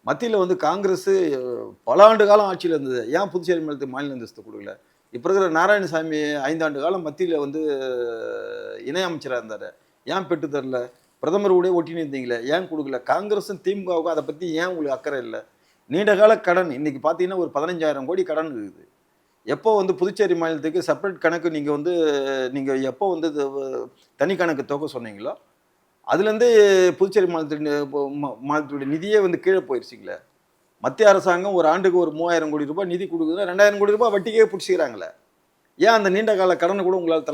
மத்தியில் வந்து காங்கிரஸ் பல ஆண்டு காலம் ஆட்சியில் இருந்தது. ஏன் புதுச்சேரி மாநிலத்துக்கு மாநில அந்தஸ்து கொடுக்கல? இப்போ இருக்கிற நாராயணசாமி 5 ஆண்டு காலம் மத்தியில் வந்து இணையமைச்சராக இருந்தார். ஏன் பெற்று தரல? பிரதமர் கூட ஒட்டின்னு இருந்தீங்களே, ஏன் கொடுக்கல? காங்கிரஸும் திமுகவுக்கும் அதை பற்றி ஏன் உங்களுக்கு அக்கறை இல்லை? நீண்ட கால கடன் இன்னைக்கு பார்த்தீங்கன்னா ஒரு 15,000 கோடி கடன் இருக்குது. எப்போ வந்து புதுச்சேரி மாநிலத்துக்கு செப்பரேட் கணக்கு நீங்கள் எப்போ வந்து தனி கணக்கு தொகை சொன்னீங்களோ அதுலேருந்து புதுச்சேரி மாநிலத்துடைய நிதியே வந்து கீழே போயிடுச்சிங்களே. மத்திய அரசாங்கம் ஒரு ஆண்டுக்கு ஒரு 3,000 கோடி ரூபாய் நிதி கொடுக்குதுன்னா 2,000 கோடி ரூபாய் வட்டிக்கே பிடிச்சிக்கிறாங்களே. ஏன் அந்த நீண்ட கால கடனை கூட உங்களால்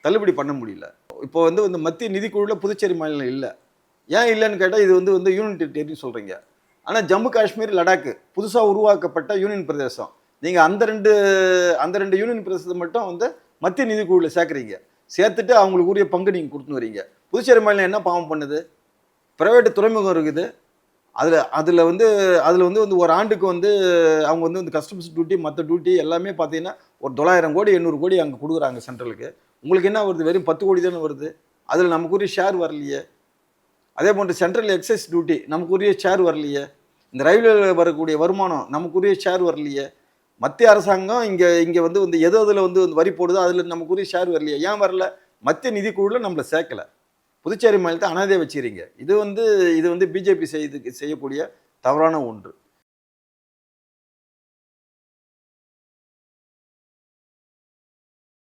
தள்ளுபடி பண்ண முடியல? இப்போ வந்து மத்திய நிதிக்குழுவில் புதுச்சேரி மாநிலம் இல்லை. ஏன் இல்லைன்னு கேட்டால் இது வந்து யூனியன் டெரிட்டரி சொல்கிறீங்க. ஆனால் ஜம்மு காஷ்மீர், லடாக்கு புதுசாக உருவாக்கப்பட்ட யூனியன் பிரதேசம். நீங்கள் அந்த ரெண்டு யூனியன் பிரதேசத்தை மட்டும் வந்து மத்திய நிதிக்குழுவில் சேர்க்குறீங்க. சேர்த்துட்டு அவங்களுக்கு உரிய பங்கு நீங்கள் கொடுத்துன்னு வரீங்க. புதுச்சேரி மாநிலம் என்ன பாவம் பண்ணுது? பிரைவேட்டு துறைமுகம் இருக்குது. அதில் வந்து ஒரு ஆண்டுக்கு வந்து அவங்க வந்து கஸ்டம்ஸ் டியூட்டி மற்ற டியூட்டி எல்லாமே பார்த்தீங்கன்னா ஒரு 900 கோடி 800 கோடி அங்கே கொடுக்குறாங்க சென்ட்ரலுக்கு. உங்களுக்கு என்ன வருது? வெறும் 10 கோடி தானே வருது. அதில் நமக்குரிய ஷேர் வரலையே. அதே போன்று சென்ட்ரல் எக்ஸைஸ் டியூட்டி நமக்குரிய ஷேர் வரலையே. இந்த ரயில்வேல வரக்கூடிய வருமானம் நமக்குரிய ஷேர் வரலையே. மத்திய அரசாங்கம் இங்கே வந்து எது அதில் வந்து வரி போடுதோ அதில் நமக்குரிய ஷேர் வரலையே. ஏன் வரல? மத்திய நிதிக்குழுவில் நம்மளை சேர்க்கலை. புதுச்சேரி மாநிலத்தை அனாதையாக வச்சுக்கிறீங்க. இது வந்து பிஜேபி செய்யக்கூடிய தவறான ஒன்று.